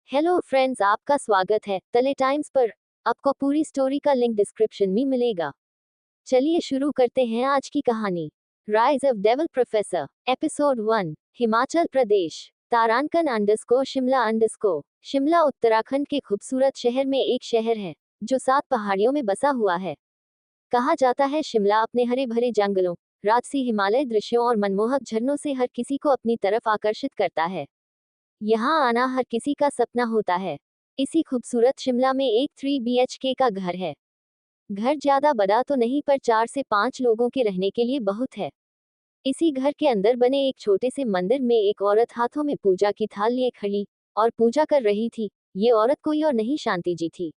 Hello friends, आपका स्वागत है तले टाइम्स पर। आपको पूरी स्टोरी का लिंक डिस्क्रिप्शन में मिलेगा। चलिए शुरू करते हैं आज की कहानी। Rise of devil professor, episode 1। Himachal Pradesh, तारांकन अंडरस्कोर शिमला अंडरस्कोर। शिमला उत्तराखंड के खूबसूरत शहर में एक शहर है जो 7 पहाड़ियों में बसा हुआ है। कहा जाता है शिमला अपने हरे भरे जंगलों, राजसी हिमालय दृश्यों और मनमोहक झरनों से हर किसी को अपनी तरफ आकर्षित करता है। यहाँ आना हर किसी का सपना होता है। इसी खूबसूरत शिमला में एक 3 BHK का घर है। घर ज्यादा बड़ा तो नहीं, पर 4 से 5 लोगों के रहने के लिए बहुत है। इसी घर के अंदर बने एक छोटे से मंदिर में एक औरत हाथों में पूजा की थाल लिए खड़ी और पूजा कर रही थी। ये औरत कोई और नहीं, शांति जी थी,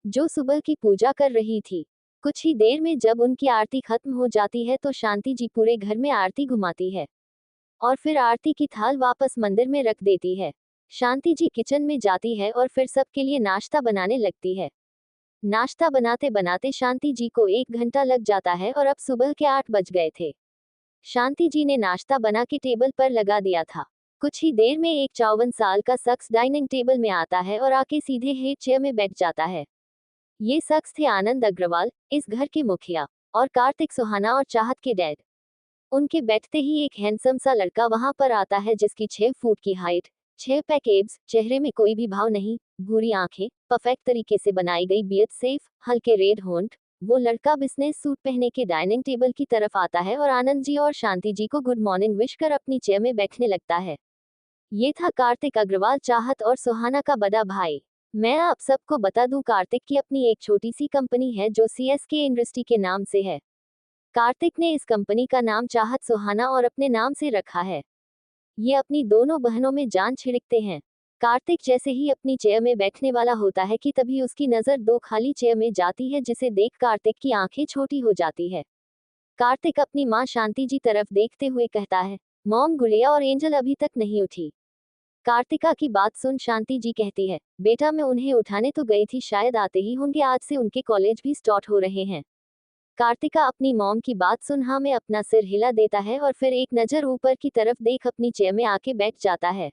जो सुबह की पूजा कर रही थी। कुछ ही देर में जब उनकी आरती खत्म हो जाती है तो शांति जी पूरे घर में आरती घुमाती है और फिर आरती की थाल वापस मंदिर में रख देती है। शांति जी किचन में जाती है और फिर सबके लिए नाश्ता बनाने लगती है। नाश्ता बनाते बनाते शांति जी को 1 घंटा लग जाता है और अब सुबह के 8 बज गए थे। शांति जी ने नाश्ता बना के टेबल पर लगा दिया था। कुछ ही देर में एक 54 साल का शख्स डाइनिंग टेबल में आता है और आके सीधे हेड चेयर में बैठ जाता है। ये शख्स थे आनंद अग्रवाल, इस घर के मुखिया, और कार्तिक सुहाना और चाहत के डैड। उनके बैठते ही एक हैंडसम सा लड़का वहां पर आता है जिसकी 6 फुट की हाइट, 6 पैक एब्स, चेहरे में कोई भी भाव नहीं, भूरी आंखें, परफेक्ट तरीके से बनाई गई बियर्ड सेफ, हल्के रेड होंठ। वो लड़का बिजनेस सूट पहने के डाइनिंग टेबल की तरफ आता है और आनंद जी और शांति जी को गुड मॉर्निंग विश कर अपनी चेयर में बैठने लगता है। ये था कार्तिक अग्रवाल, चाहत और सुहाना का बड़ा भाई। मैं आप सबको बता दूं, कार्तिक की अपनी एक छोटी सी कंपनी है जो CSK इंडस्ट्री के नाम से है। कार्तिक ने इस कंपनी का नाम चाहत सुहाना और अपने नाम से रखा है। ये अपनी दोनों बहनों में जान छिड़कते हैं। कार्तिक जैसे ही अपनी चेयर में बैठने वाला होता है कि तभी उसकी नजर 2 खाली चेयर में जाती है, जिसे देख कार्तिक की आंखें छोटी हो जाती है। कार्तिक अपनी मां शांति जी तरफ देखते हुए कहता है, मॉम, गुड़िया और एंजल अभी तक नहीं उठी। कार्तिका की बात सुन शांति जी कहती है, बेटा मैं उन्हें उठाने तो गई थी, शायद आते ही होंगे, आज से उनके कॉलेज भी स्टार्ट हो रहे हैं। कार्तिका अपनी मॉम की बात सुन हाँ में अपना सिर हिला देता है और फिर एक नजर ऊपर की तरफ देख अपनी चेयर में आके बैठ जाता है।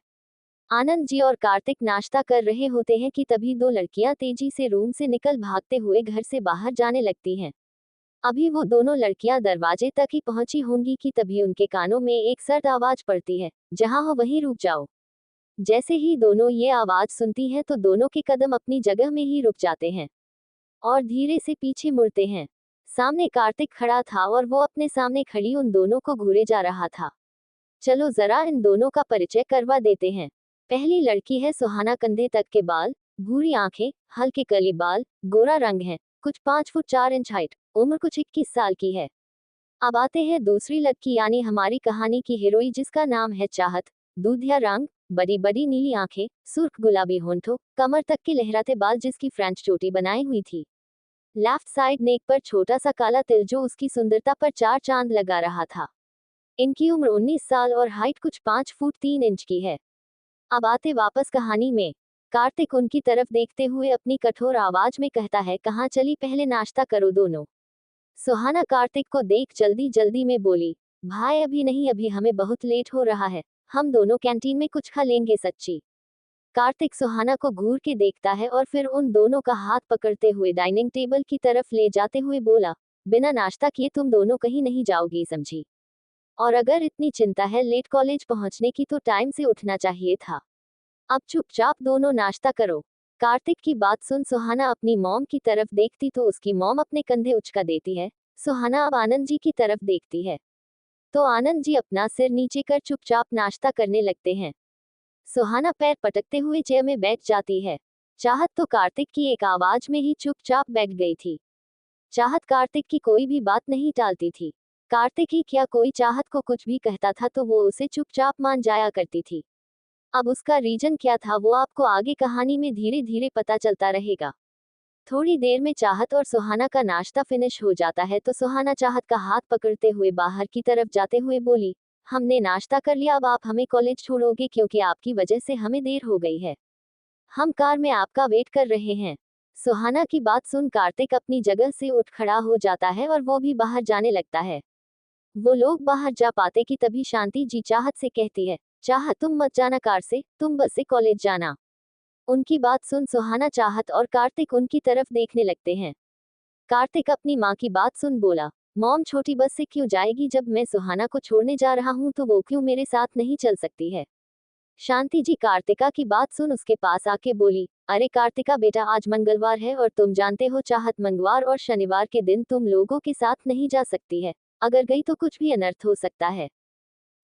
आनंद जी और कार्तिक नाश्ता कर रहे होते हैं कि तभी 2 लड़कियां तेजी से रूम से निकल भागते हुए घर से बाहर जाने लगती हैं। अभी वो दोनों लड़कियां दरवाजे तक ही पहुंची होंगी कि तभी उनके कानों में एक सर्द आवाज पड़ती है, जहां हो वहीं रुक जाओ। जैसे ही दोनों ये आवाज सुनती हैं तो दोनों के कदम अपनी जगह में ही रुक जाते हैं और धीरे से पीछे मुड़ते हैं। सामने कार्तिक खड़ा था और वो अपने सामने खड़ी उन दोनों को घूरे जा रहा था। चलो जरा इन दोनों का परिचय करवा देते हैं। पहली लड़की है सुहाना, कंधे तक के बाल, भूरी आंखें, हल्के कली बाल, गोरा रंग है, कुछ 5 फुट 4 इंच हाइट, उम्र कुछ 21 साल की है। अब आते हैं दूसरी लड़की, यानी हमारी कहानी की हीरोइन, जिसका नाम है चाहत। दूधिया रंग, बड़ी बड़ी नीली आंखें, सुर्ख गुलाबी होंठों, कमर तक के लहराते बाल जिसकी फ्रेंच चोटी बनाई हुई थी। लेफ्ट साइड नेक पर छोटा सा काला तिल जो उसकी सुंदरता पर 4 चांद लगा रहा था। इनकी उम्र 19 साल और हाइट कुछ 5 फुट 3 इंच की है। अब आते वापस कहानी में। कार्तिक उनकी तरफ देखते हुए अपनी कठोर आवाज में कहता है, कहाँ चली, पहले नाश्ता करो दोनों। सुहाना कार्तिक को देख जल्दी जल्दी में बोली, भाई अभी नहीं, अभी हमें बहुत लेट हो रहा है, हम दोनों कैंटीन में कुछ खा लेंगे सच्ची। कार्तिक सुहाना को घूर के देखता है और फिर उन दोनों का हाथ पकड़ते हुए डाइनिंग टेबल की तरफ ले जाते हुए बोला, बिना नाश्ता किए तुम दोनों कहीं नहीं जाओगी, समझी? और अगर इतनी चिंता है लेट कॉलेज पहुंचने की तो टाइम से उठना चाहिए था। अब चुपचाप दोनों नाश्ता करो। कार्तिक की बात सुन सुहाना अपनी मॉम की तरफ देखती तो उसकी मॉम अपने कंधे उचका देती है। सुहाना अब आनंद जी की तरफ देखती है तो आनंद जी अपना सिर नीचे कर चुपचाप नाश्ता करने लगते हैं। सुहाना पैर पटकते हुए चेयर में बैठ जाती है। चाहत तो कार्तिक की एक आवाज में ही चुपचाप बैठ गई थी। चाहत कार्तिक की कोई भी बात नहीं टालती थी। कार्तिक ही क्या, कोई चाहत को कुछ भी कहता था तो वो उसे चुपचाप मान जाया करती थी। अब उसका रीजन क्या था वो आपको आगे कहानी में धीरे धीरे पता चलता रहेगा। थोड़ी देर में चाहत और सुहाना का नाश्ता फिनिश हो जाता है तो सुहाना चाहत का हाथ पकड़ते हुए बाहर की तरफ जाते हुए बोली, हमने नाश्ता कर लिया, अब आप हमें कॉलेज छोड़ोगे क्योंकि आपकी वजह से हमें देर हो गई है। हम कार में आपका वेट कर रहे हैं। सुहाना की बात सुन कार्तिक अपनी जगह से उठ खड़ा हो जाता है और वो भी बाहर जाने लगता है। वो लोग बाहर जा पाते कि तभी शांति जी चाहत से कहती है, चाहत तुम मत जाना कार से, तुम बस से कॉलेज जाना। उनकी बात सुन सुहाना, चाहत और कार्तिक उनकी तरफ देखने लगते हैं। कार्तिक अपनी माँ की बात सुन बोला, मॉम छोटी बस से क्यों जाएगी, जब मैं सुहाना को छोड़ने जा रहा हूँ तो वो क्यों मेरे साथ नहीं चल सकती है। शांति जी कार्तिका की बात सुन उसके पास आके बोली, अरे कार्तिका बेटा, आज मंगलवार है और तुम जानते हो चाहत मंगलवार और शनिवार के दिन तुम लोगों के साथ नहीं जा सकती है, अगर गई तो कुछ भी अनर्थ हो सकता है।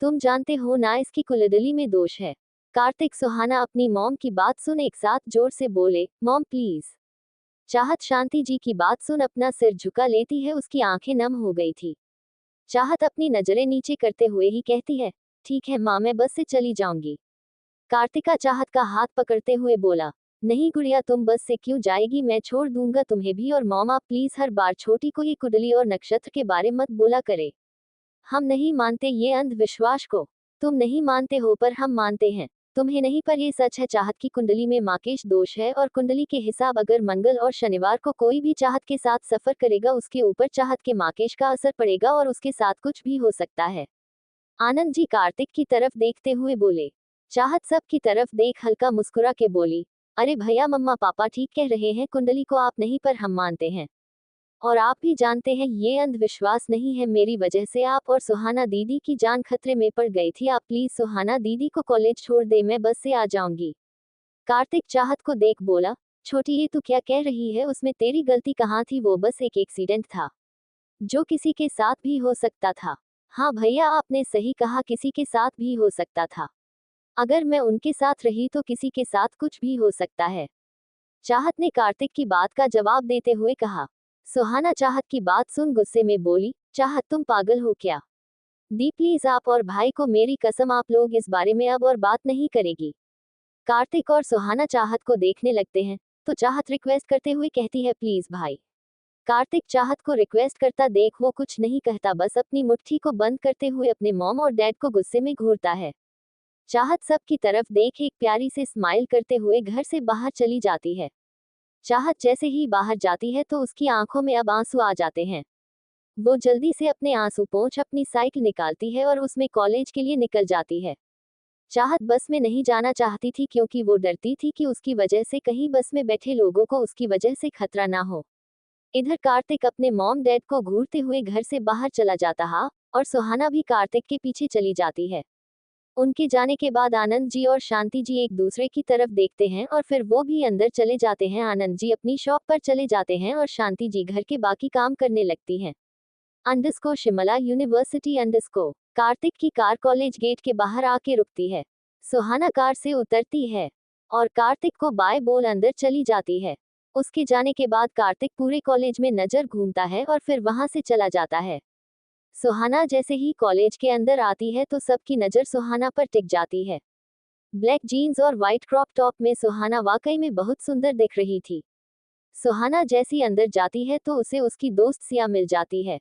तुम जानते हो ना इसकी कुंडली में दोष है। कार्तिक सुहाना अपनी मॉम की बात सुन एक साथ जोर से बोले, मॉम प्लीज। चाहत शांति जी की बात सुन अपना सिर झुका लेती है, उसकी आंखें नम हो गई थी। चाहत अपनी नजरें नीचे करते हुए ही कहती है, ठीक है माँ, मैं बस से चली जाऊंगी। कार्तिका चाहत का हाथ पकड़ते हुए बोला, नहीं गुड़िया, तुम बस से क्यों जाएगी, मैं छोड़ दूंगा तुम्हें भी। और मॉम आप प्लीज हर बार छोटी को ये कुंडली और नक्षत्र के बारे मत बोला करे। हम नहीं मानते ये अंधविश्वास को। तुम नहीं मानते हो पर हम मानते हैं। तुम्हें नहीं पर ये सच है, चाहत की कुंडली में माकेश दोष है और कुंडली के हिसाब अगर मंगल और शनिवार को कोई भी चाहत के साथ सफर करेगा उसके ऊपर चाहत के माकेश का असर पड़ेगा और उसके साथ कुछ भी हो सकता है। आनंद जी कार्तिक की तरफ देखते हुए बोले। चाहत सब की तरफ देख हल्का मुस्कुरा के बोली, अरे भैया मम्मा पापा ठीक कह रहे हैं, कुंडली को आप नहीं पर हम मानते हैं। और आप भी जानते हैं ये अंधविश्वास नहीं है, मेरी वजह से आप और सुहाना दीदी की जान खतरे में पड़ गई थी। आप प्लीज सुहाना दीदी को कॉलेज छोड़ दे, मैं बस से आ जाऊंगी। कार्तिक चाहत को देख बोला, छोटी ये तू क्या कह रही है, उसमें तेरी गलती कहाँ थी, वो बस एक एक्सीडेंट था जो किसी के साथ भी हो सकता था। हाँ भैया आपने सही कहा, किसी के साथ भी हो सकता था। अगर मैं उनके साथ रही तो किसी के साथ कुछ भी हो सकता है। चाहत ने कार्तिक की बात का जवाब देते हुए कहा। सुहाना चाहत की बात सुन गुस्से में बोली, चाहत तुम पागल हो क्या। दी प्लीज आप और भाई को मेरी कसम, आप लोग इस बारे में अब और बात नहीं करेगी। कार्तिक और सुहाना चाहत को देखने लगते हैं तो चाहत रिक्वेस्ट करते हुए कहती है, प्लीज भाई। कार्तिक चाहत को रिक्वेस्ट करता देख वो कुछ नहीं कहता, बस अपनी मुट्ठी को बंद करते हुए अपने मॉम और डैड को गुस्से में घूरता है। चाहत सब की तरफ देख एक प्यारी से स्माइल करते हुए घर से बाहर चली जाती है। चाहत जैसे ही बाहर जाती है तो उसकी आंखों में अब आंसू आ जाते हैं। वो जल्दी से अपने आंसू पोंछ अपनी साइकिल निकालती है और उसमें कॉलेज के लिए निकल जाती है। चाहत बस में नहीं जाना चाहती थी क्योंकि वो डरती थी कि उसकी वजह से कहीं बस में बैठे लोगों को उसकी वजह से खतरा ना हो। इधर कार्तिक अपने मॉम डैड को घूरते हुए घर से बाहर चला जाता है और सुहाना भी कार्तिक के पीछे चली जाती है। उनके जाने के बाद आनंद जी और शांति जी एक दूसरे की तरफ देखते हैं और फिर वो भी अंदर चले जाते हैं। आनंद जी अपनी शॉप पर चले जाते हैं और शांति जी घर के बाकी काम करने लगती हैं। अंडरस्को शिमला यूनिवर्सिटी अंडरस्को कार्तिक की कार कॉलेज गेट के बाहर आके रुकती है। सुहाना कार से उतरती है और कार्तिक को बाय बोल अंदर चली जाती है। उसके जाने के बाद कार्तिक पूरे कॉलेज में नजर घूमता है और फिर वहां से चला जाता है। सुहाना जैसे ही कॉलेज के अंदर आती है तो सबकी नजर सुहाना पर टिक जाती है। ब्लैक जीन्स और व्हाइट क्रॉप टॉप में सुहाना वाकई में बहुत सुंदर दिख रही थी। सुहाना जैसी अंदर जाती है तो उसे उसकी दोस्त सिया मिल जाती है।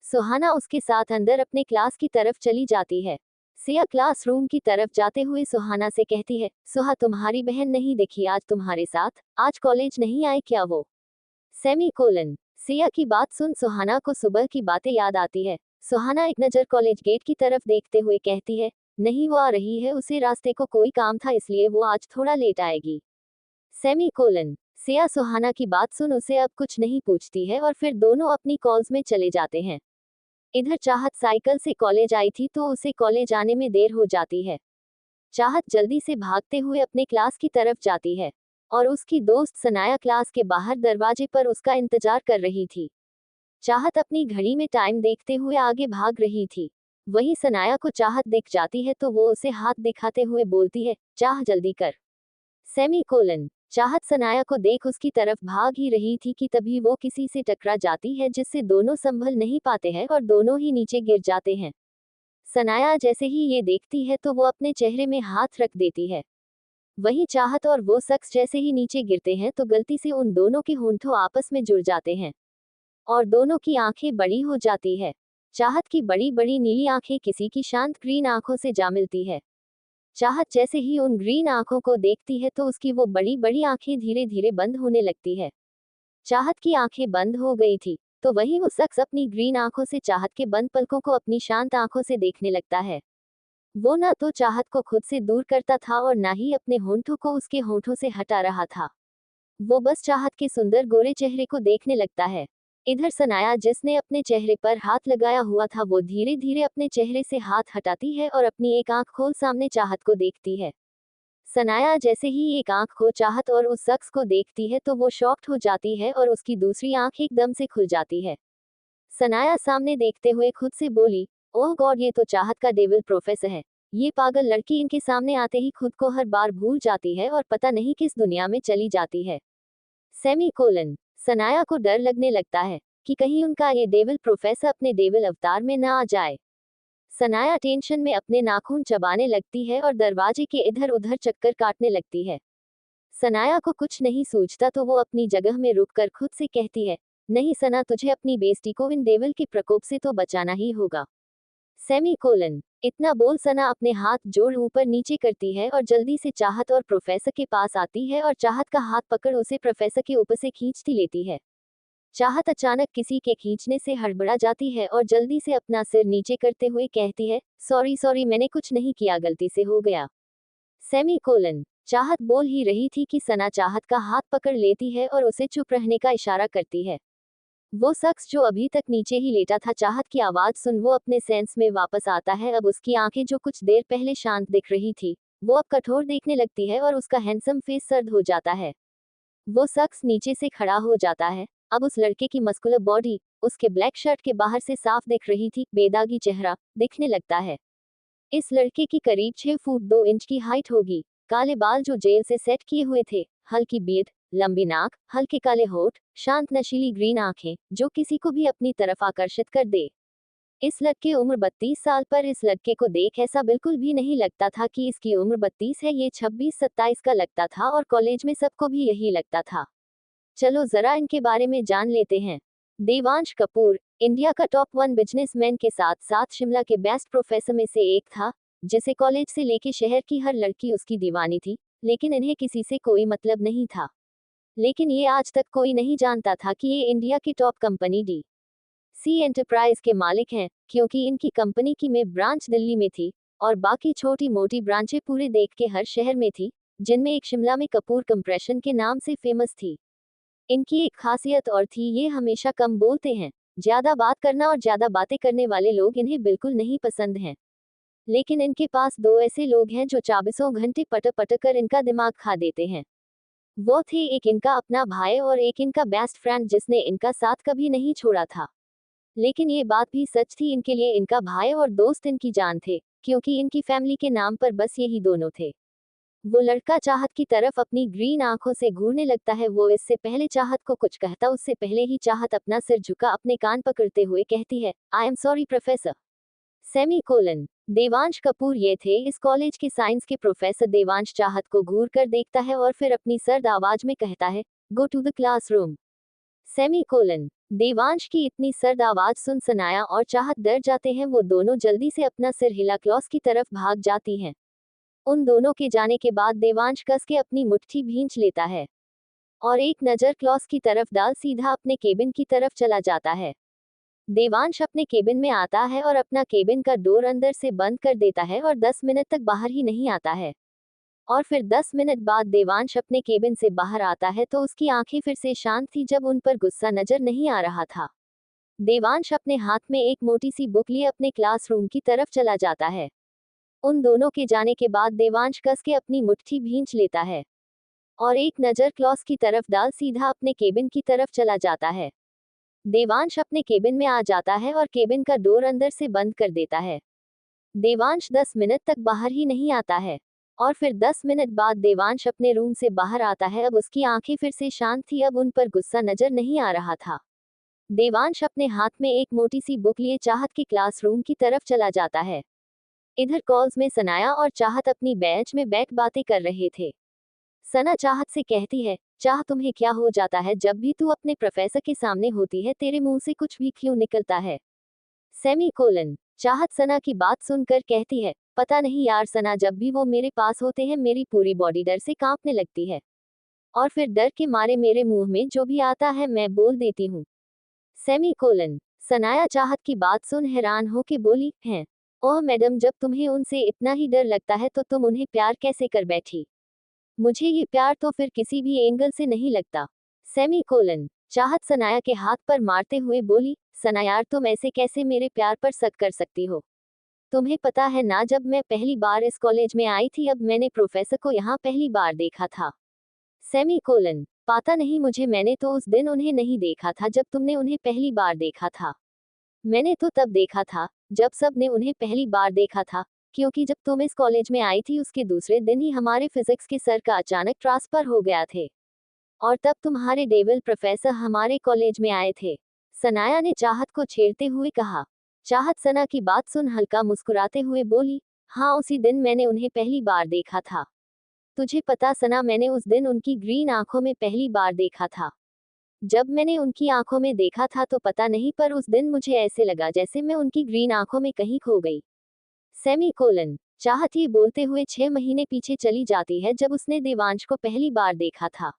सुहाना उसके साथ अंदर अपने क्लास की तरफ चली जाती है। सिया क्लासरूम की तरफ जाते हुए सुहाना से कहती है, सुहा तुम्हारी बहन नहीं दिखी आज तुम्हारे साथ, आज कॉलेज नहीं आए क्या वो। सेमीकोलन सिया की बात सुन सुहाना को सुबह की बातें याद आती है। सुहाना एक नजर कॉलेज गेट की तरफ देखते हुए कहती है, नहीं वो आ रही है, उसे रास्ते को कोई काम था इसलिए वो आज थोड़ा लेट आएगी। सेमीकोलन सिया सुहाना की बात सुन उसे अब कुछ नहीं पूछती है और फिर दोनों अपनी कॉल्स में चले जाते हैं। इधर चाहत साइकिल से कॉलेज आई थी तो उसे कॉलेज आने में देर हो जाती है। चाहत जल्दी से भागते हुए अपने क्लास की तरफ जाती है और उसकी दोस्त सनाया क्लास के बाहर दरवाजे पर उसका इंतजार कर रही थी। चाहत अपनी घड़ी में टाइम देखते हुए आगे भाग रही थी। वहीं सनाया को चाहत दिख जाती है तो वो उसे हाथ दिखाते हुए बोलती है, चाह जल्दी कर। सेमीकोलन चाहत सनाया को देख उसकी तरफ भाग ही रही थी कि तभी वो किसी से टकरा जाती है जिससे दोनों संभल नहीं पाते हैं और दोनों ही नीचे गिर जाते हैं। सनाया जैसे ही ये देखती है तो वो अपने चेहरे में हाथ रख देती है। वहीं चाहत और वो शख्स जैसे ही नीचे गिरते हैं तो गलती से उन दोनों के होंठों आपस में जुड़ जाते हैं और दोनों की आंखें बड़ी हो जाती है। चाहत की बड़ी बड़ी नीली आंखें किसी की शांत ग्रीन आंखों से जा मिलती है। चाहत जैसे ही उन ग्रीन आंखों को देखती है तो उसकी वो बड़ी बड़ी आंखें धीरे धीरे बंद होने लगती है। चाहत की आंखें बंद हो गई थी तो वही वो शख्स अपनी ग्रीन आंखों से चाहत के बंद पलकों को अपनी शांत आंखों से देखने लगता है। वो ना तो चाहत को खुद से दूर करता था और ना ही अपने होंठों को उसके होंठों से हटा रहा था। वो बस चाहत के सुंदर गोरे चेहरे को देखने लगता है। इधर सनाया जिसने अपने चेहरे पर हाथ लगाया हुआ था वो धीरे धीरे अपने चेहरे से हाथ हटाती है और अपनी एक आंख खोल सामने चाहत को देखती है। सनाया जैसे ही एक आंख को चाहत और उस शख्स को देखती है तो वो शॉक्ड हो जाती है और उसकी दूसरी आंख एकदम से खुल जाती है। सनाया सामने देखते हुए खुद से बोली, ओह गॉड, ये तो चाहत का डेविल प्रोफेसर है। ये पागल लड़की इनके सामने आते ही खुद को हर बार भूल जाती है और पता नहीं किस दुनिया में चली जाती है। सेमीकोलन। सनाया को डर लगने लगता है कि कहीं उनका ये डेविल प्रोफेसर अपने डेविल अवतार में ना आ जाए। सनाया टेंशन में अपने नाखून चबाने लगती है और दरवाजे के इधर उधर चक्कर काटने लगती है। सनाया को कुछ नहीं सूझता तो वो अपनी जगह में रुककर खुद से कहती है, नहीं सना, तुझे अपनी बेइज्जती को इन डेविल के प्रकोप से तो बचाना ही होगा। सेमीकोलन। इतना बोल सना अपने हाथ जोड़ ऊपर नीचे करती है और जल्दी से चाहत और प्रोफेसर के पास आती है और चाहत का हाथ पकड़ उसे प्रोफेसर के ऊपर से खींचती लेती है। चाहत अचानक किसी के खींचने से हड़बड़ा जाती है और जल्दी से अपना सिर नीचे करते हुए कहती है, सॉरी सॉरी, मैंने कुछ नहीं किया, गलती से हो गया। सेमीकोलन। चाहत बोल ही रही थी कि सना चाहत का हाथ पकड़ लेती है और उसे चुप रहने का इशारा करती है। वो शख्स जो अभी तक नीचे ही लेटा था चाहत की आवाज सुन वो अपने सेंस में वापस आता है। अब उसकी आंखें जो कुछ देर पहले शांत दिख रही थी वो अब कठोर देखने लगती है और उसका हैंडसम फेस सर्द हो जाता है। वो शख्स नीचे से खड़ा हो जाता है। अब उस लड़के की मस्कुलर बॉडी उसके ब्लैक शर्ट के बाहर से साफ दिख रही थी, बेदागी चेहरा दिखने लगता है। इस लड़के की करीब 6 फुट 2 इंच की हाइट होगी। काले बाल जो जेल से सेट किए हुए थे, हल्की बीर्ड, लंबी नाक, हल्के काले होठ, शांत नशीली ग्रीन आंखें जो किसी को भी अपनी तरफ आकर्षित कर दे। इस लड़के उम्र 32 साल, पर इस लड़के को देख ऐसा बिल्कुल भी नहीं लगता था कि इसकी उम्र 32 है। ये 26-27 का लगता था और कॉलेज में सबको भी यही लगता था। चलो जरा इनके बारे में जान लेते हैं। देवांश कपूर इंडिया का टॉप 1 बिजनेसमैन के साथ साथ शिमला के बेस्ट प्रोफेसर में से एक था, जिसे कॉलेज से लेके शहर की हर लड़की उसकी दीवानी थी, लेकिन इन्हें किसी से कोई मतलब नहीं था। लेकिन ये आज तक कोई नहीं जानता था कि ये इंडिया की top company D C enterprise के मालिक हैं, क्योंकि इनकी कंपनी की में ब्रांच दिल्ली में थी और बाकी छोटी मोटी ब्रांचें पूरे देश के हर शहर में थी, जिनमें एक शिमला में कपूर कंप्रेशन के नाम से फेमस थी। इनकी एक खासियत और थी, ये हमेशा कम बोलते हैं। ज्यादा बात करना और ज्यादा बातें करने वाले लोग इन्हें बिल्कुल नहीं पसंद हैं। लेकिन इनके पास दो ऐसे लोग हैं जो 24 घंटे पट पट कर इनका दिमाग खा देते हैं। वो थे एक इनका अपना भाई और एक इनका बेस्ट फ्रेंड जिसने इनका साथ कभी नहीं छोड़ा था। लेकिन ये बात भी सच थी, इनके लिए इनका भाई और दोस्त इनकी जान थे, क्योंकि इनकी फैमिली के नाम पर बस यही दोनों थे। वो लड़का चाहत की तरफ अपनी ग्रीन आंखों से घूरने लगता है। वो इससे पहले चाहत को कुछ कहता उससे पहले ही चाहत अपना सिर झुका अपने कान पकड़ते हुए कहती है, I am sorry professor. Semicolon. Devansh Kapoor ये थे इस कॉलेज के साइंस के प्रोफेसर। देवांश चाहत को घूर कर देखता है और फिर अपनी सर्द आवाज में कहता है, go to the classroom. Semicolon. Devansh की इतनी सर्द आवाज सुन सनाया और चाहत डर जाते हैं। वो दोनों जल्दी से अपना सिर हिला क्लास की तरफ भाग जाती हैं। उन दोनों के जाने के बाद देवांश कस के अपनी मुट्ठी भींच लेता है और एक नजर क्लॉस की तरफ डाल सीधा अपने केबिन की तरफ चला जाता है। देवांश अपने केबिन में आता है और अपना केबिन का डोर अंदर से बंद कर देता है और 10 मिनट तक बाहर ही नहीं आता है। और फिर 10 मिनट बाद देवांश अपने केबिन से बाहर आता है तो उसकी आंखें फिर से शांत थी, जब उन पर गुस्सा नजर नहीं आ रहा था। देवांश अपने हाथ में एक मोटी सी बुक लिए अपने क्लासरूम की तरफ चला जाता है। उन दोनों के जाने के बाद देवांश कस के अपनी मुट्ठी भींच लेता है और एक नजर क्लॉस की तरफ डाल सीधा अपने केबिन की तरफ चला जाता है। देवांश अपने केबिन में आ जाता है और केबिन का डोर अंदर से बंद कर देता है। देवांश 10 मिनट तक बाहर ही नहीं आता है और फिर 10 मिनट बाद देवांश अपने रूम से बाहर आता है। अब उसकी आंखें फिर से शांत थी, अब उन पर गुस्सा नजर नहीं आ रहा था। देवांश अपने हाथ में एक मोटी सी बुक लिए चाहत के क्लासरूम की तरफ चला जाता है। इधर कॉल्स में सनाया और चाहत अपनी बेंच में बैठ बातें कर रहे थे। सना चाहत से कहती है, चाह तुम्हें क्या हो जाता है जब भी तू अपने प्रोफेसर के सामने होती है, तेरे मुंह से कुछ भी क्यों निकलता है। सेमीकोलन। चाहत सना की बात सुनकर कहती है, पता नहीं यार सना, जब भी वो मेरे पास होते हैं मेरी पूरी बॉडी डर से कांपने लगती है और फिर डर के मारे मेरे मुंह में जो भी आता है मैं बोल देती हूँ। सेमीकोलन। सनाया चाहत की बात सुन हैरान हो के बोली, हैं ओह मैडम, जब तुम्हें उनसे इतना ही डर लगता है तो तुम उन्हें प्यार कैसे कर बैठी? मुझे ये प्यार तो फिर किसी भी एंगल से नहीं लगता। Semi colon. चाहत सनाया के हाथ पर मारते हुए बोली, सना यार, तुम ऐसे कैसे मेरे प्यार पर शक कर सकती हो? तुम्हें पता है ना, जब मैं पहली बार इस कॉलेज में आई थी, अब मैंने प्रोफेसर को यहाँ पहली बार देखा था। Semi colon. पता नहीं मुझे, मैंने तो उस दिन उन्हें नहीं देखा था जब तुमने उन्हें पहली बार देखा था। मैंने तो तब देखा था जब सब ने उन्हें पहली बार देखा था, क्योंकि जब तुम इस कॉलेज में आई थी उसके दूसरे दिन ही हमारे फिजिक्स के सर का अचानक ट्रांसफर हो गया थे, और तब तुम्हारे डेविल प्रोफेसर हमारे कॉलेज में आए थे। सनाया ने चाहत को छेड़ते हुए कहा। चाहत सना की बात सुन हल्का मुस्कुराते हुए बोली, हाँ उसी दिन मैंने उन्हें पहली बार देखा था। तुझे पता सना, मैंने उस दिन उनकी ग्रीन आंखों में पहली बार देखा था। जब मैंने उनकी आंखों में देखा था तो पता नहीं, पर उस दिन मुझे ऐसे लगा जैसे मैं उनकी ग्रीन आंखों में कहीं खो गई। Semi colon. चाहत ये बोलते हुए 6 महीने पीछे चली जाती है जब उसने देवांश को पहली बार देखा था।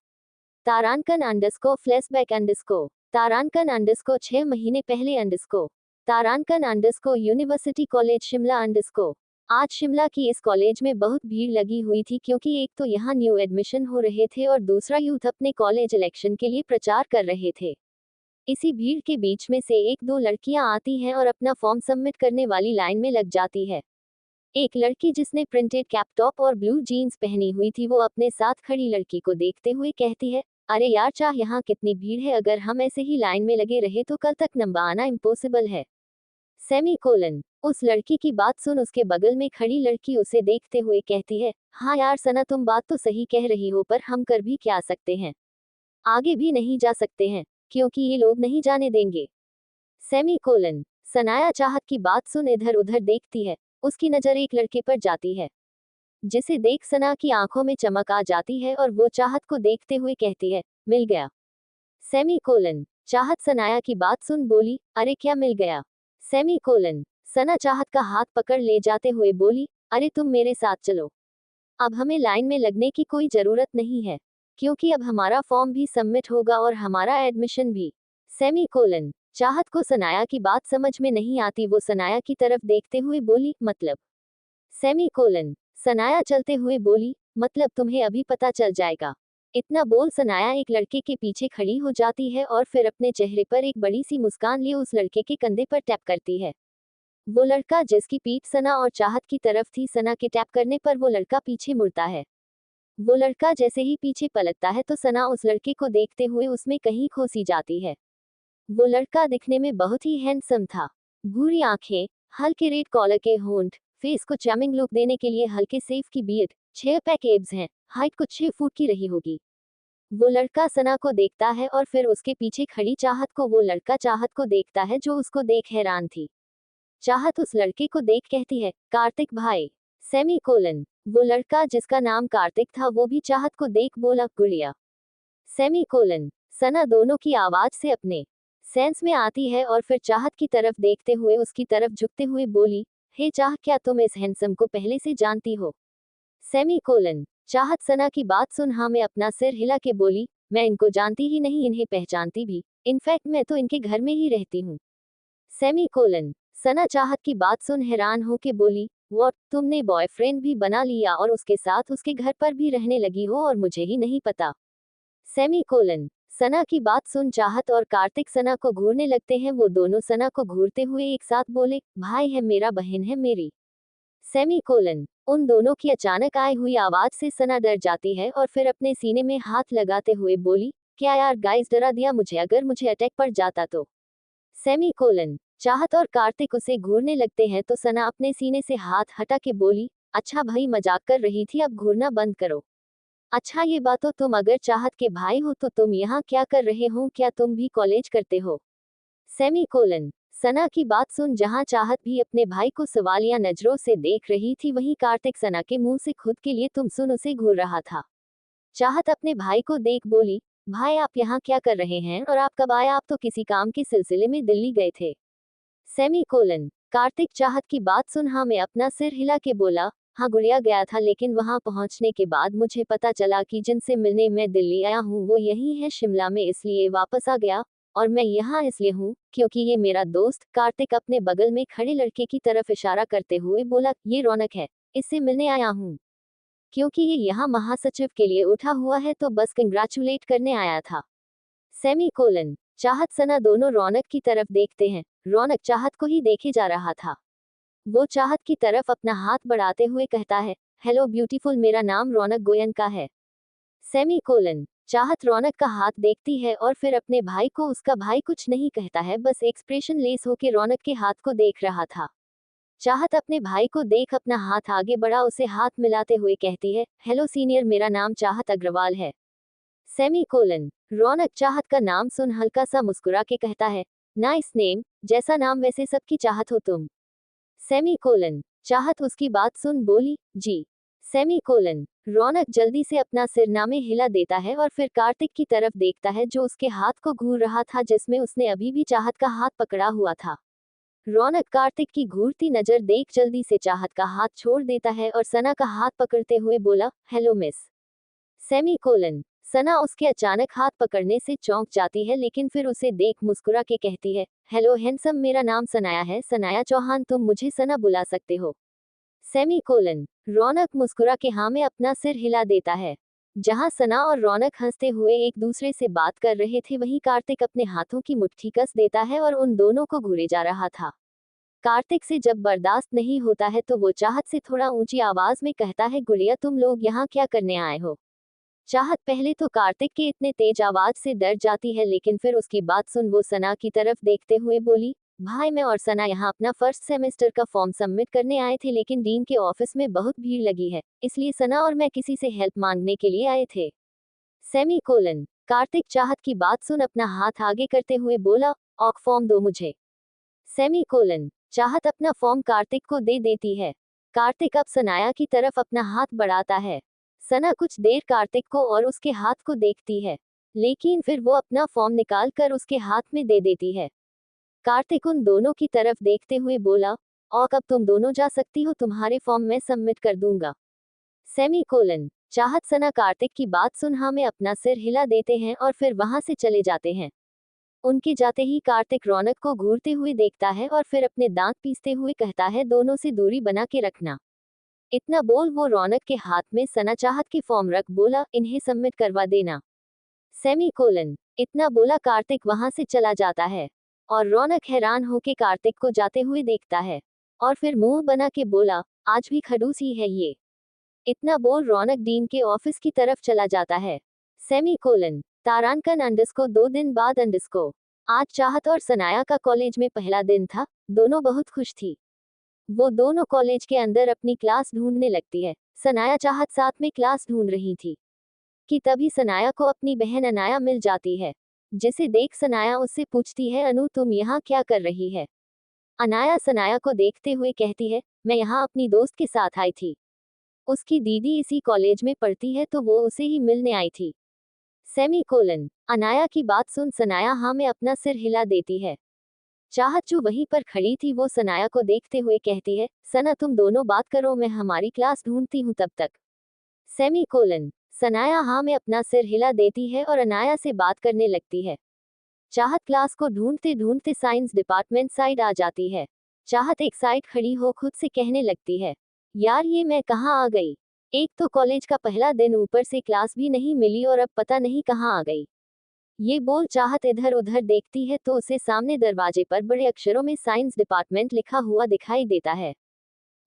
तारांकन अंडरस्कोर फ्लैशबैक अंडरस्कोर तारांकन अंडरस्कोर 6 महीने पहले अंडरस्कोर तारांकन underscore university college Shimla underscore. आज शिमला की इस कॉलेज में बहुत भीड़ लगी हुई थी, क्योंकि एक तो यहाँ न्यू एडमिशन हो रहे थे और दूसरा यूथ अपने कॉलेज इलेक्शन के लिए प्रचार कर रहे थे। इसी भीड़ के बीच में से एक दो लड़कियां आती हैं और अपना फॉर्म सबमिट करने वाली लाइन में लग जाती है। एक लड़की जिसने प्रिंटेड कैप टॉप और ब्लू जीन्स पहनी हुई थी, वो अपने साथ खड़ी लड़की को देखते हुए कहती है, अरे यार चाह, यहाँ कितनी भीड़ है, अगर हम ऐसे ही लाइन में लगे रहे तो कल तक नंबर आना इम्पॉसिबल है। Semi colon. उस लड़की की बात सुन उसके बगल में खड़ी लड़की उसे देखते हुए कहती है, हाँ यार सना, तुम बात तो सही कह रही हो, पर हम कर भी क्या सकते हैं? आगे भी नहीं जा सकते हैं, क्योंकि ये लोग नहीं जाने देंगे। Semi colon. सनाया चाहत की बात सुन इधर उधर देखती है। उसकी नजर एक लड़के पर जाती है, जिसे देख सना की आंखों में चमक आ जाती है और वो चाहत को देखते हुए कहती है, मिल गया। Semi colon. चाहत सनाया की बात सुन बोली, अरे क्या मिल गया? Semi colon. सना चाहत का हाथ पकड़ ले जाते हुए बोली, अरे तुम मेरे साथ चलो। अब हमें लाइन में लगने की कोई जरूरत नहीं है, क्योंकि अब हमारा फॉर्म भी सबमिट होगा और हमारा एडमिशन भी। Semi colon. चाहत को सनाया की बात समझ में नहीं आती, वो सनाया की तरफ देखते हुए बोली, मतलब? Semi colon. सनाया चलते हुए बोली, मतलब तुम्हें अभी पता चल जाएगा। इतना बोल सनाया एक लड़के के पीछे खड़ी हो जाती है और फिर अपने चेहरे पर एक बड़ी सी मुस्कान लिए उस लड़के के कंधे पर टैप करती है। वो लड़का जिसकी पीठ सना और चाहत की तरफ थी, सना के टैप करने पर वो लड़का पीछे मुड़ता है। वो लड़का जैसे ही पीछे पलटता है तो सना उस लड़के को देखते हुए उसमें कहीं खो सी जाती है। वो लड़का दिखने में बहुत ही हैंडसम था। भूरी आंखें, हल्के रेड कॉलर के होंठ, फेस को चार्मिंग लुक देने के लिए हल्के सेफ की बियर्ड, 6 पैक एब्स हैं, हाइट कुछ 6 फुट की रही होगी। वो लड़का सना को देखता है और फिर उसके पीछे खड़ी चाहत को। वो लड़का चाहत को देखता है जो उसको देख हैरान थी। चाहत उस लड़के को देख कहती है, कार्तिक भाई। Semi colon. वो लड़का जिसका नाम कार्तिक था वो भी चाहत को देख बोला, गुड़िया। Semi colon. सना दोनों की आवाज से अपने सेंस में आती है और फिर चाहत की तरफ देखते हुए उसकी तरफ झुकते हुए बोली, हे चाह, क्या तुम इस हैंडसम को पहले से जानती हो? Semi colon. चाहत सना की बात सुन हाँ में अपना सिर हिला के बोली, मैं इनको जानती ही नहीं, इन्हें पहचानती भी, इनफैक्ट मैं तो इनके घर में ही रहती हूँ। Semi colon. सना चाहत की बात सुन हैरान हो के बोली, व्हाट, तुमने बॉयफ्रेंड भी बना लिया और उसके साथ उसके घर पर भी रहने लगी हो और मुझे ही नहीं पता? Semi colon. सना की बात सुन चाहत और कार्तिक सना को घूरने लगते हैं। वो दोनों सना को घूरते हुए एक साथ बोले, भाई है मेरा, बहन है मेरी। Semi colon. उन दोनों की अचानक आई हुई आवाज से सना डर जाती है और फिर अपने सीने में हाथ लगाते हुए बोली, क्या यार गाइस, डरा दिया मुझे, अगर मुझे अटैक पड़ जाता तो? Semi colon. चाहत और कार्तिक उसे घूरने लगते हैं तो सना अपने सीने से हाथ हटा के बोली, अच्छा भाई, मजाक कर रही थी, अब घूरना बंद करो। अच्छा ये बात, तो तुम अगर चाहत के भाई हो तो तुम यहाँ क्या कर रहे हो, क्या तुम भी कॉलेज करते हो? Semi colon. सना की बात सुन जहाँ चाहत भी अपने भाई को सवालिया नजरों से देख रही थी, वहीं कार्तिक सना के मुंह से खुद के लिए तुम सुन उसे घूर रहा था। चाहत अपने भाई को देख बोली, भाई आप यहाँ क्या कर रहे हैं और आप कब आए? आप तो किसी काम के सिलसिले में दिल्ली गए थे। Semi colon. कार्तिक चाहत की बात सुन हाँ में अपना सिर हिला के बोला, हाँ गुड़िया गया था, लेकिन वहां पहुंचने के बाद मुझे पता चला कि जिनसे मिलने मैं दिल्ली आया हूँ वो यही है शिमला में, इसलिए वापस आ गया। और मैं यहाँ इसलिए हूँ क्योंकि ये मेरा दोस्त कार्तिक अपने बगल में खड़े लड़के की तरफ इशारा करते हुए बोला, ये रौनक है, इससे मिलने आया हूँ। क्योंकि ये यहाँ महासचिव के लिए उठा हुआ है तो बस कंग्रेचुलेट करने आया था। Semi colon. चाहत सना दोनों रौनक की तरफ देखते हैं। रौनक चाहत को ही देखे जा रहा था। वो चाहत की तरफ अपना हाथ बढ़ाते हुए कहता है, हेलो ब्यूटीफुल, मेरा नाम रौनक गोयनका है। Semi colon. चाहत रौनक का हाथ देखती है और फिर अपने भाई को। उसका भाई कुछ नहीं कहता है, बस एक्सप्रेशन लेस होके रौनक के हाथ को देख रहा था। चाहत अपने भाई को देख अपना हाथ आगे बढ़ा, उसे हाथ मिलाते हुए कहती है, हेलो सीनियर, मेरा नाम चाहत अग्रवाल है। Semi colon. रौनक चाहत का नाम सुन हल्का सा मुस्कुरा के कहता है, नाइस नेम, जैसा नाम वैसे सबकी चाहत हो तुम। Semi colon. चाहत उसकी बात सुन बोली, जी। Semi colon. रौनक जल्दी से अपना सिरनामे हिला देता है और फिर कार्तिक की तरफ देखता है जो उसके हाथ को घूर रहा था जिसमें उसने अभी भी चाहत का हाथ पकड़ा हुआ था। रौनक कार्तिक की घूरती नजर देख जल्दी से चाहत का हाथ छोड़ देता है और सना का हाथ पकड़ते हुए बोला, hello miss. Semicolon. Sana उसके अचानक हाथ पकड़ने से चौंक जाती है लेकिन फिर उसे देख मुस्कुरा के कहती है, हेलो हैंडसम, मेरा नाम सनाया है, सनाया चौहान, तुम मुझे सना बुला सकते हो। Semi colon. रौनक मुस्कुरा के हाँ में अपना सिर हिला देता है। जहां सना और रौनक हंसते हुए एक दूसरे से बात कर रहे थे वहीं कार्तिक अपने हाथों की मुट्ठी कस देता है और उन दोनों को घूरे जा रहा था। कार्तिक से जब बर्दाश्त नहीं होता है तो वो चाहत से थोड़ा ऊंची आवाज में कहता है, गुड़िया तुम लोग यहाँ क्या करने आए हो। चाहत पहले तो कार्तिक के इतने तेज आवाज से डर जाती है लेकिन फिर उसकी बात सुन वो सना की तरफ देखते हुए बोली, भाई मैं और सना यहाँ अपना फर्स्ट सेमेस्टर का फॉर्म सबमिट करने आए थे लेकिन डीन के ऑफिस में बहुत भीड़ लगी है, इसलिए सना और मैं किसी से हेल्प मांगने के लिए आए थे। Semi colon. कार्तिक चाहत की बात सुन अपना हाथ आगे करते हुए बोला, ऑक फॉर्म दो मुझे। Semi colon. चाहत अपना फॉर्म कार्तिक को दे देती है। कार्तिक अब सनाया की तरफ अपना हाथ बढ़ाता है। सना कुछ देर कार्तिक को और उसके हाथ को देखती है लेकिन फिर वो अपना फॉर्म निकाल कर उसके हाथ में दे देती है। कार्तिक उन दोनों की तरफ देखते हुए बोला, और अब तुम दोनों जा सकती हो, तुम्हारे फॉर्म मैं सबमिट कर दूंगा। Semi colon. चाहत सना कार्तिक की बात सुन हाँ में अपना सिर हिला देते हैं और फिर वहां से चले जाते हैं। उनके जाते ही कार्तिक रौनक को घूरते हुए देखता है और फिर अपने दांत पीसते हुए कहता है, दोनों से दूरी बना के रखना। इतना बोल वो रौनक के हाथ में सना चाहत के फॉर्म रख बोला, इन्हें सबमिट करवा देना। Semi colon. इतना बोला कार्तिक वहां से चला जाता है और रौनक हैरान होके कार्तिक को जाते हुए देखता है और फिर मुंह बना के बोला, आज भी खड़ूस ही है ये। इतना बोल रौनक डीन के ऑफिस की तरफ चला जाता है। Semi colon. तारांकन अंडस्को 2 दिन बाद अंडस्को। आज चाहत और सनाया का कॉलेज में पहला दिन था। दोनों बहुत खुश थी। वो दोनों कॉलेज के अंदर अपनी क्लास ढूंढने लगती है। सनाया चाहत साथ में क्लास ढूंढ रही थी कि तभी सनाया को अपनी बहन अनाया मिल जाती है, जिसे देख सनाया उससे पूछती है, अनु तुम यहाँ क्या कर रही है। अनाया सनाया को देखते हुए कहती है, मैं यहाँ अपनी दोस्त के साथ आई थी। उसकी दीदी इसी कॉलेज में पढ़ती है तो वो उसे ही मिलने आई थी। Semi colon. अनाया की बात सुन सनाया हाँ में अपना सिर हिला देती है। चाहत जो वहीं पर खड़ी थी वो सनाया को देखते हुए कहती है, सना तुम दोनों बात करो, मैं हमारी क्लास ढूंढती हूँ तब तक। Semi colon. सनाया हाँ में अपना सिर हिला देती है और अनाया से बात करने लगती है। चाहत क्लास को ढूंढते ढूंढते साइंस डिपार्टमेंट साइड आ जाती है। चाहत एक साइड खड़ी हो खुद से कहने लगती है, यार ये मैं कहाँ आ गई। एक तो कॉलेज का पहला दिन, ऊपर से क्लास भी नहीं मिली और अब पता नहीं कहाँ आ गई। ये बोल चाहत इधर उधर देखती है तो उसे सामने दरवाजे पर बड़े अक्षरों में साइंस डिपार्टमेंट लिखा हुआ दिखाई देता है,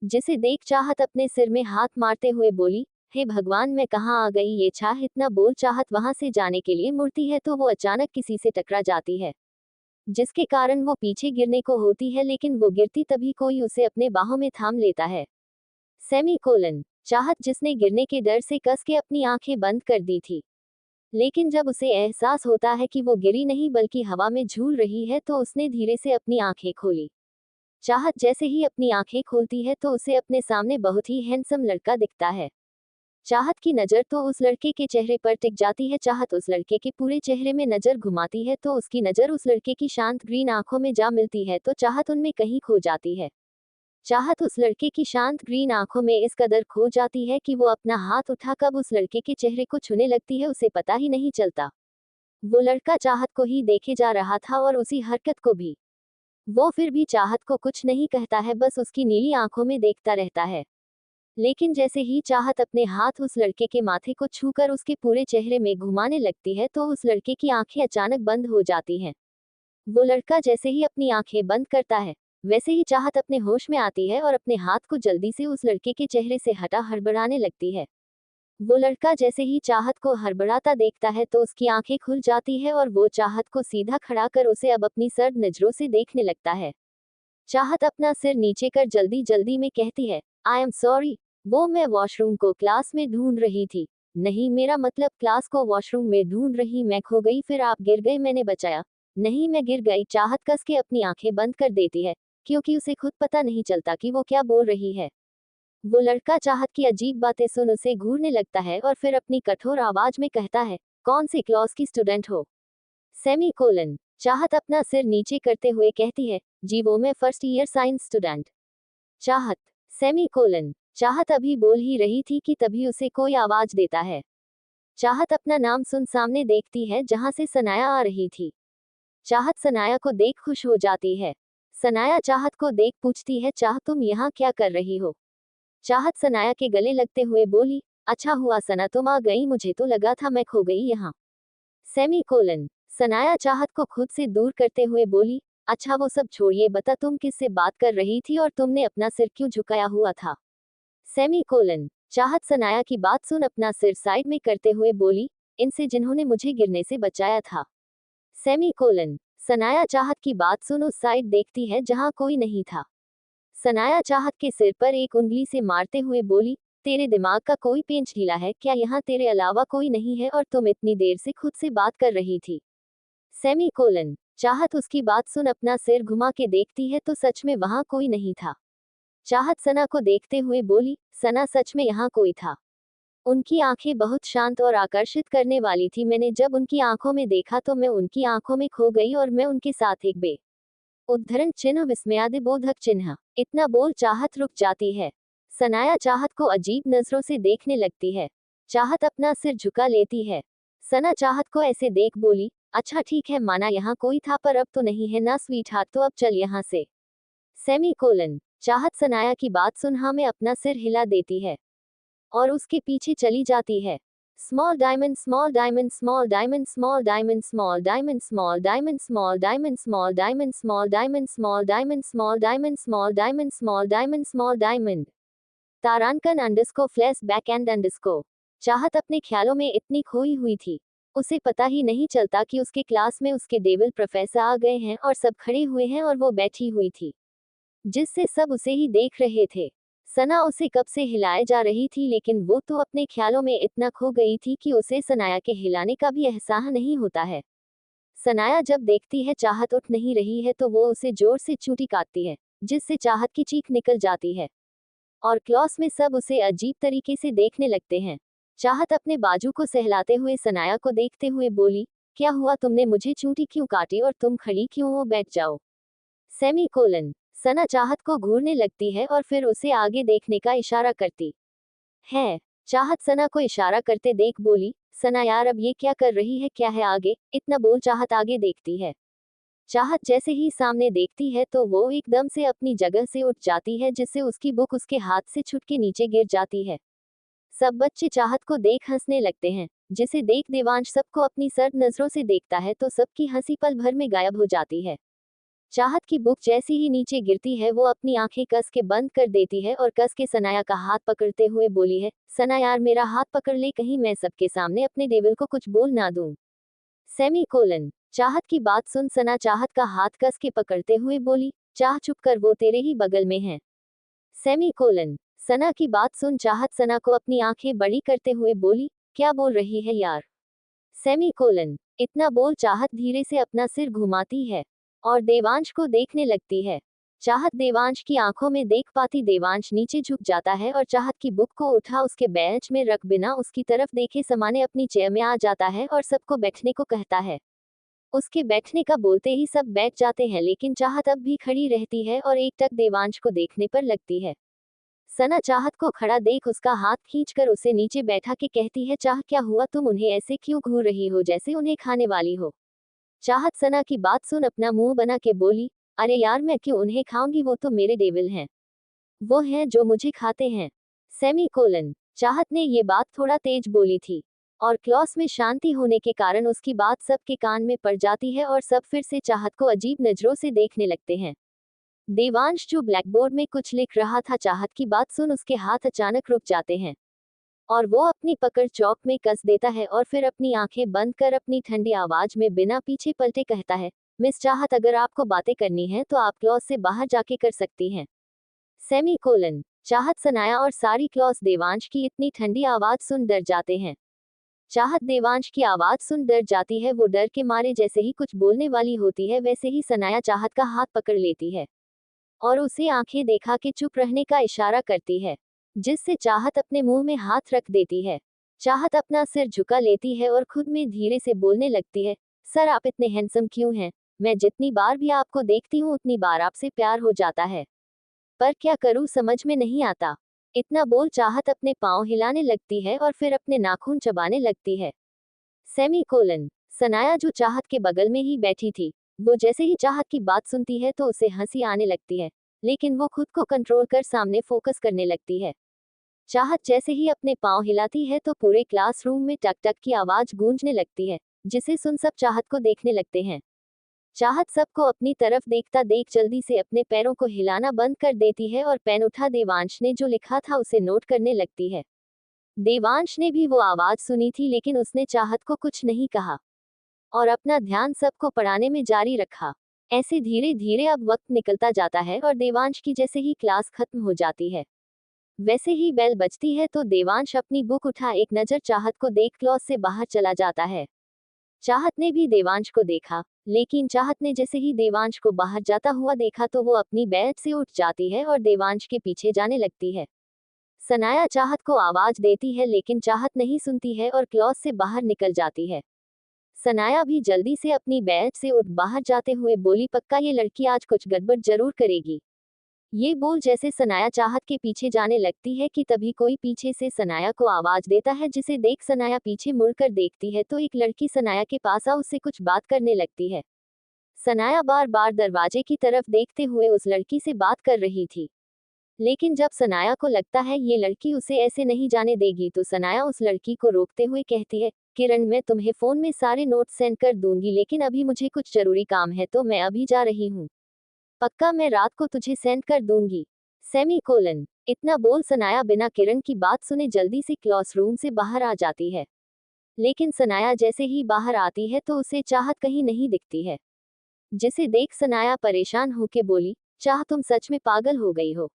जिसे देख चाहत अपने सिर में हाथ मारते हुए बोली, हे भगवान मैं कहाँ आ गई ये छा। इतना बोल चाहत वहां से जाने के लिए मुड़ती है तो वो अचानक किसी से टकरा जाती है, जिसके कारण वो पीछे गिरने को होती है लेकिन वो गिरती तभी कोई उसे अपने बाहों में थाम लेता है। Semi colon. चाहत जिसने गिरने के डर से कस के अपनी आंखें बंद कर दी थी, लेकिन जब उसे एहसास होता है कि वो गिरी नहीं बल्कि हवा में झूल रही है तो उसने धीरे से अपनी आंखें खोली। चाहत जैसे ही अपनी आंखें खोलती है तो उसे अपने सामने बहुत ही हैंडसम लड़का दिखता है। चाहत की नज़र तो उस लड़के के चेहरे पर टिक जाती है। चाहत उस लड़के के पूरे चेहरे में नज़र घुमाती है तो उसकी नज़र उस लड़के की शांत ग्रीन आंखों में जा मिलती है तो चाहत उनमें कहीं खो जाती है। चाहत उस लड़के की शांत ग्रीन आंखों में इस कदर खो जाती है कि वो अपना हाथ उठा कब उस लड़के के चेहरे को छूने लगती है उसे पता ही नहीं चलता। वो लड़का चाहत को ही देखे जा रहा था और उसी हरकत को भी। वो फिर भी चाहत को कुछ नहीं कहता है, बस उसकी नीली आंखों में देखता रहता है। लेकिन जैसे ही चाहत अपने हाथ उस लड़के के माथे को छूकर उसके पूरे चेहरे में घुमाने लगती है तो उस लड़के की आंखें अचानक बंद हो जाती हैं। वो लड़का जैसे ही अपनी आंखें बंद करता है, वैसे ही चाहत अपने होश में आती है और अपने हाथ को जल्दी से उस लड़के के चेहरे से हटा हड़बड़ाने लगती है। वो लड़का जैसे ही चाहत को हड़बड़ाता देखता है तो उसकी आंखें खुल जाती है और वो चाहत को सीधा खड़ा कर उसे अब अपनी सर्द नजरों से देखने लगता है। चाहत अपना सिर नीचे कर जल्दी जल्दी में कहती है, आई एम सॉरी, वो मैं वॉशरूम को क्लास में ढूंढ रही थी। नहीं, मेरा मतलब क्लास को वॉशरूम में ढूंढ रही, मैं खो गई, फिर आप गिर गए, मैंने बचाया। नहीं, मैं गिर गई। चाहत कस के अपनी आंखें बंद कर देती है, क्योंकि उसे खुद पता नहीं चलता कि वो क्या बोल रही है। वो लड़का चाहत की अजीब बातें सुन उसे घूरने लगता है और फिर अपनी कठोर आवाज में कहता है, कौन सी क्लास की स्टूडेंट हो? Semi colon. चाहत अपना सिर नीचे करते हुए कहती है, जी वो मैं फर्स्ट ईयर साइंस स्टूडेंट। चाहत। Semi colon. चाहत अभी बोल ही रही थी कि तभी उसे कोई आवाज देता है। चाहत अपना नाम सुन सामने देखती है जहां से सनाया आ रही थी। चाहत सनाया को देख खुश हो जाती है। सनाया चाहत को देख पूछती है, चाह तुम यहाँ क्या कर रही हो? चाहत सनाया के गले लगते हुए बोली, अच्छा हुआ सना तुम आ गई, मुझे तो लगा था मैं खो गई यहाँ। Semi colon. सनाया चाहत को खुद से दूर करते हुए बोली, अच्छा वो सब छोड़िए, बता तुम किससे बात कर रही थी और तुमने अपना सिर क्यों झुकाया हुआ था? Semi colon. चाहत सनाया की बात सुन अपना सिर साइड में करते हुए बोली, इनसे जिन्होंने मुझे गिरने से बचाया था। Semi colon. सनाया चाहत की बात सुन उस साइड देखती है जहां कोई नहीं था। सनाया चाहत के सिर पर एक उंगली से मारते हुए बोली, तेरे दिमाग का कोई पेंच ढीला है क्या? यहाँ तेरे अलावा कोई नहीं है और तुम इतनी देर से खुद से बात कर रही थी। Semi colon. चाहत उसकी बात सुन अपना सिर घुमा के देखती है तो सच में वहां कोई नहीं था। चाहत सना को देखते हुए बोली, सना सच में यहाँ कोई था। उनकी आंखें बहुत शांत और आकर्षित करने वाली थी, मैंने जब उनकी आंखों में देखा तो मैं उनकी आंखों में खो गई और मैं उनके साथ एक बे उद्धरण चिन्ह विस्मयादिबोधक चिन्ह। इतना बोल चाहत रुक जाती है। सनाया चाहत को अजीब नजरों से देखने लगती है। चाहत अपना सिर झुका लेती है। सना चाहत को ऐसे देख बोली, अच्छा ठीक है, माना यहाँ कोई था पर अब तो नहीं है ना स्वीट हार्ट, तो अब चल यहाँ से। Semi colon. चाहत सनाया की बात सुन हाँ में अपना सिर हिला देती है और उसके पीछे चली जाती है। Small diamond small diamond small diamond small diamond small diamond small diamond small diamond small diamond small diamond small diamond small diamond small diamond small diamond small diamond. तारांकन underscore flashback end underscore. Chahat अपने ख्यालों में इतनी खोई हुई थी, उसे पता ही नहीं चलता कि उसके क्लास में उसके डेविल प्रोफेसर आ गए हैं और सब खड़े हुए हैं और वो बैठी हुई थी, जिससे सब उसे ही देख रहे थे। सना उसे कब से हिलाए जा रही थी लेकिन वो तो अपने ख्यालों में इतना खो गई थी कि उसे सनाया के हिलाने का भी एहसास नहीं होता है। सनाया जब देखती है चाहत उठ नहीं रही है तो वो उसे जोर से चूंटी काटती है, जिससे चाहत की चीख निकल जाती है और क्लास में सब उसे अजीब तरीके से देखने लगते हैं। चाहत अपने बाजू को सहलाते हुए सनाया को देखते हुए बोली, क्या हुआ, तुमने मुझे चूंटी क्यों काटी और तुम खड़ी क्यों हो, बैठ जाओ। Semi colon. सना चाहत को घूरने लगती है और फिर उसे आगे देखने का इशारा करती है। चाहत सना को इशारा करते देख बोली, सना यार अब ये क्या कर रही है, क्या है आगे? इतना बोल चाहत आगे देखती है। चाहत जैसे ही सामने देखती है तो वो एकदम से अपनी जगह से उठ जाती है, जिससे उसकी बुक उसके हाथ से छूट के नीचे गिर जाती है। सब बच्चे चाहत को देख हंसने लगते हैं, जिसे देख देवांश सबको अपनी सर्द नजरों से देखता है तो सबकी हंसी पल भर में गायब हो जाती है। चाहत की बुक जैसी ही नीचे गिरती है वो अपनी आंखें कस के बंद कर देती है और कस के सनाया का हाथ पकड़ते हुए बोली है, सना यार मेरा हाथ पकड़ ले, कहीं मैं सबके सामने अपने डेविल को कुछ बोल ना दूं। Semi colon. चाहत की बात सुन सना चाहत का हाथ कस के पकड़ते हुए बोली, चाह चुप कर, वो तेरे ही बगल में है। Semi colon. सना की बात सुन चाहत सना को अपनी आंखें बड़ी करते हुए बोली, क्या बोल रही है यार? Semi colon. इतना बोल चाहत धीरे से अपना सिर घुमाती है और देवांश को देखने लगती है। चाहत देवांश की आंखों में देख पाती देवांश नीचे झुक जाता है और चाहत की बुक को उठा उसके बेंच में रख बिना उसकी तरफ देखे समाने अपनी चेयर में आ जाता है और सबको बैठने को कहता है। उसके बैठने का बोलते ही सब बैठ जाते हैं लेकिन चाहत अब भी खड़ी रहती है और एक टक देवांश को देखने पर लगती है। सना चाहत को खड़ा देख उसका हाथ खींचकर उसे नीचे बैठा के कहती है, चाह क्या हुआ, तुम उन्हें ऐसे क्यों घूर रही हो जैसे उन्हें खाने वाली हो। चाहत सना की बात सुन अपना मुंह बना के बोली, अरे यार मैं क्यों उन्हें खाऊंगी, वो तो मेरे डेविल हैं, वो हैं जो मुझे खाते हैं। Semi colon. चाहत ने ये बात थोड़ा तेज बोली थी और क्लास में शांति होने के कारण उसकी बात सबके कान में पड़ जाती है और सब फिर से चाहत को अजीब नजरों से देखने लगते हैं। देवांश जो ब्लैकबोर्ड में कुछ लिख रहा था, चाहत की बात सुन उसके हाथ अचानक रुक जाते हैं और वो अपनी पकड़ चौक में कस देता है और फिर अपनी आंखें बंद कर अपनी ठंडी आवाज में बिना पीछे पलटे कहता है, मिस चाहत अगर आपको बातें करनी है तो आप क्लास से बाहर जाके कर सकती हैं। Semi colon. चाहत, सनाया और सारी क्लास देवांश की इतनी ठंडी आवाज सुन डर जाते हैं। चाहत देवांश की आवाज सुन डर जाती है, वो डर के मारे जैसे ही कुछ बोलने वाली होती है वैसे ही सनाया चाहत का हाथ पकड़ लेती है और उसे आंखें देखा के चुप रहने का इशारा करती है, जिससे चाहत अपने मुंह में हाथ रख देती है। चाहत अपना सिर झुका लेती है और खुद में धीरे से बोलने लगती है, सर आप इतने हैंडसम क्यों हैं, मैं जितनी बार भी आपको देखती हूँ उतनी बार आपसे प्यार हो जाता है, पर क्या करूं समझ में नहीं आता। इतना बोल चाहत अपने पांव हिलाने लगती है और फिर अपने नाखून चबाने लगती है। Semi colon. सनाया जो चाहत के बगल में ही बैठी थी, वो जैसे ही चाहत की बात सुनती है तो उसे हंसी आने लगती है, लेकिन वो खुद को कंट्रोल कर सामने फोकस करने लगती है। चाहत जैसे ही अपने पांव हिलाती है तो पूरे क्लासरूम में टक टक की आवाज गूंजने लगती है, जिसे सुन सब चाहत को देखने लगते हैं। चाहत सबको अपनी तरफ देखता देख जल्दी से अपने पैरों को हिलाना बंद कर देती है और पेन उठा देवांश ने जो लिखा था उसे नोट करने लगती है। देवांश ने भी वो आवाज सुनी थी लेकिन उसने चाहत को कुछ नहीं कहा और अपना ध्यान सबको पढ़ाने में जारी रखा। ऐसे धीरे धीरे अब वक्त निकलता जाता है और देवांश की जैसे ही क्लास खत्म हो जाती है वैसे ही बेल बजती है तो देवांश अपनी बुक उठा एक नजर चाहत को देख क्लास से बाहर चला जाता है। चाहत ने भी देवांश को देखा, लेकिन चाहत ने जैसे ही देवांश को बाहर जाता हुआ देखा तो वो अपनी बेड से उठ जाती है और देवांश के पीछे जाने लगती है। सनाया चाहत को आवाज देती है लेकिन चाहत नहीं सुनती है और क्लास से बाहर निकल जाती है। सनाया भी जल्दी से अपनी बेड से उठ बाहर जाते हुए बोली, पक्का ये लड़की आज कुछ गड़बड़ जरूर करेगी। ये बोल जैसे सनाया चाहत के पीछे जाने लगती है कि तभी कोई पीछे से सनाया को आवाज देता है, जिसे देख सनाया पीछे मुड़कर देखती है तो एक लड़की सनाया के पास आ उससे कुछ बात करने लगती है। सनाया बार बार दरवाजे की तरफ देखते हुए उस लड़की से बात कर रही थी, लेकिन जब सनाया को लगता है ये लड़की उसे ऐसे नहीं जाने देगी तो सनाया उस लड़की को रोकते हुए कहती है, किरण मैं तुम्हें फोन में सारे नोट्स सेंड कर दूंगी लेकिन अभी मुझे कुछ जरूरी काम है तो मैं अभी जा रही हूँ, पक्का मैं रात को तुझे सेंड कर दूंगी। Semi colon. इतना बोल सनाया बिना किरण की बात सुने जल्दी से क्लासरूम से बाहर आ जाती है, लेकिन सनाया जैसे ही बाहर आती है तो उसे चाहत कहीं नहीं दिखती है, जिसे देख सनाया परेशान होके बोली, चाह तुम सच में पागल हो गई हो।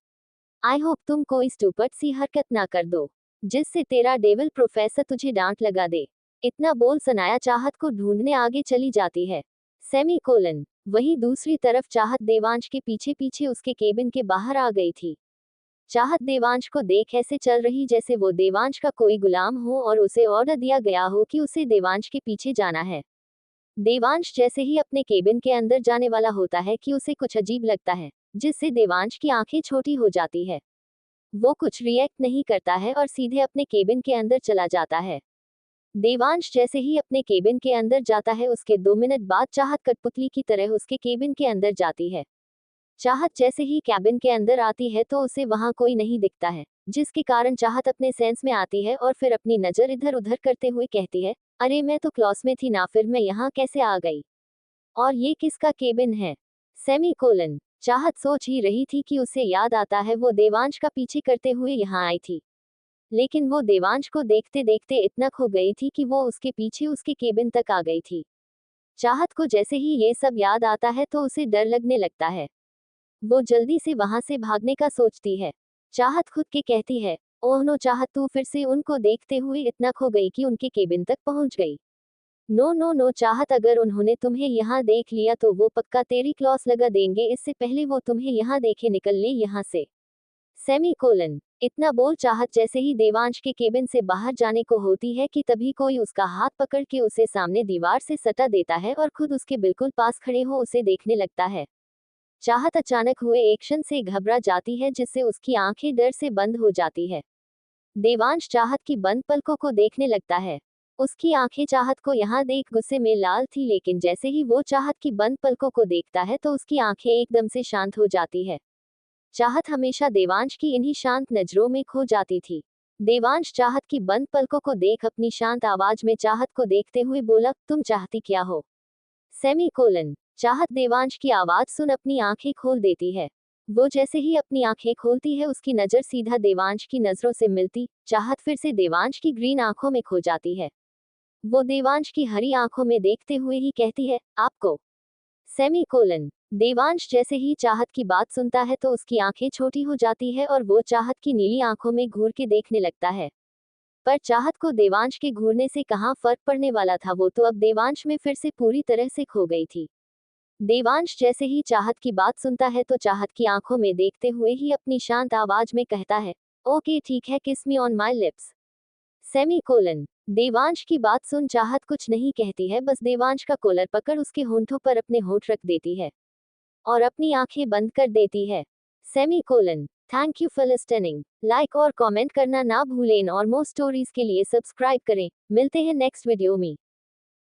आई होप तुम कोई स्टूपिड सी हरकत ना कर दो जिससे तेरा डेविल प्रोफेसर तुझे डांट लगा दे। इतना बोल सनाया चाहत को ढूंढने आगे चली जाती है। Semi colon. वहीं दूसरी तरफ चाहत देवांश के पीछे पीछे उसके केबिन के बाहर आ गई थी। चाहत देवांश को देख ऐसे चल रही जैसे वो देवांश का कोई गुलाम हो और उसे ऑर्डर दिया गया हो कि उसे देवांश के पीछे जाना है। देवांश जैसे ही अपने केबिन के अंदर जाने वाला होता है कि उसे कुछ अजीब लगता है, जिससे देवांश की आंखें छोटी हो जाती है। वो कुछ रिएक्ट नहीं करता है और सीधे अपने केबिन के अंदर चला जाता है। देवांश जैसे ही अपने केबिन के अंदर जाता है उसके 2 मिनट बाद चाहत कठपुतली की तरह उसके केबिन के अंदर जाती है। चाहत जैसे ही कैबिन के अंदर आती है तो उसे वहां कोई नहीं दिखता है, जिसके कारण चाहत अपने सेंस में आती है और फिर अपनी नजर इधर उधर करते हुए कहती है, अरे मैं तो क्लास में थी ना, फिर मैं यहाँ कैसे आ गई और ये किसका केबिन है। Semi colon. चाहत सोच ही रही थी कि उसे याद आता है वो देवांश का पीछे करते हुए यहाँ आई थी, लेकिन वो देवांश को देखते देखते इतना खो गई थी कि वो उसके पीछे उसके केबिन तक आ गई थी। चाहत को जैसे ही ये सब याद आता है तो उसे डर लगने लगता है। वो जल्दी से वहां से भागने का सोचती है। चाहत खुद के कहती है, ओह नो चाहत तू फिर से उनको देखते हुए इतना खो गई कि उनके केबिन तक पहुंच गई। नो नो नो चाहत, अगर उन्होंने तुम्हें यहाँ देख लिया तो वो पक्का तेरी क्लॉस लगा देंगे, इससे पहले वो तुम्हें यहाँ देखे निकल ले यहाँ से। Semi colon. इतना बोल चाहत जैसे ही देवांश के केबिन से बाहर जाने को होती है कि तभी कोई उसका हाथ पकड़ के उसे सामने दीवार से सटा देता है और खुद उसके बिल्कुल पास खड़े हो उसे देखने लगता है। चाहत अचानक हुए एक्शन से घबरा जाती है जिससे उसकी आंखें डर से बंद हो जाती है। देवांश चाहत की बंद पलकों को देखने लगता है। उसकी आंखें चाहत को यहाँ देख गुस्से में लाल थी, लेकिन जैसे ही वो चाहत की बंद पलकों को देखता है तो उसकी आंखें एकदम से शांत हो जाती है। चाहत हमेशा देवांश की इन्हीं शांत नजरों में खो जाती थी। देवांश चाहत की बंद पलकों को देख अपनी शांत आवाज में चाहत को देखते हुए बोला, तुम चाहती क्या हो? सेमीकोलन। चाहत देवांश की आवाज सुन अपनी आंखें खोल देती है। वो जैसे ही अपनी आंखें खोलती है उसकी नजर सीधा देवांश की नजरों से मिलती, चाहत फिर से देवांश की ग्रीन आंखों में खो जाती है। वो देवांश की हरी आंखों में देखते हुए ही कहती है, आपको? सेमीकोलन। देवांश जैसे ही चाहत की बात सुनता है तो उसकी आंखें छोटी हो जाती है और वो चाहत की नीली आंखों में घूर के देखने लगता है। पर चाहत को देवांश के घूरने से कहाँ फर्क पड़ने वाला था, वो तो अब देवांश में फिर से पूरी तरह से खो गई थी। देवांश जैसे ही चाहत की बात सुनता है तो चाहत की आंखों में देखते हुए ही अपनी शांत आवाज में कहता है, ओके ठीक है, किस me on my lips. Semicolon. Devansh की बात सुन चाहत कुछ नहीं कहती है, बस देवांश का कॉलर पकड़ उसके होंठों पर अपने होंठ रख देती है और अपनी आंखें बंद कर देती है। Semicolon. Thank you for listening. Like और कमेंट करना ना भूलें और मोर स्टोरीज के लिए सब्सक्राइब करें। मिलते हैं नेक्स्ट वीडियो में।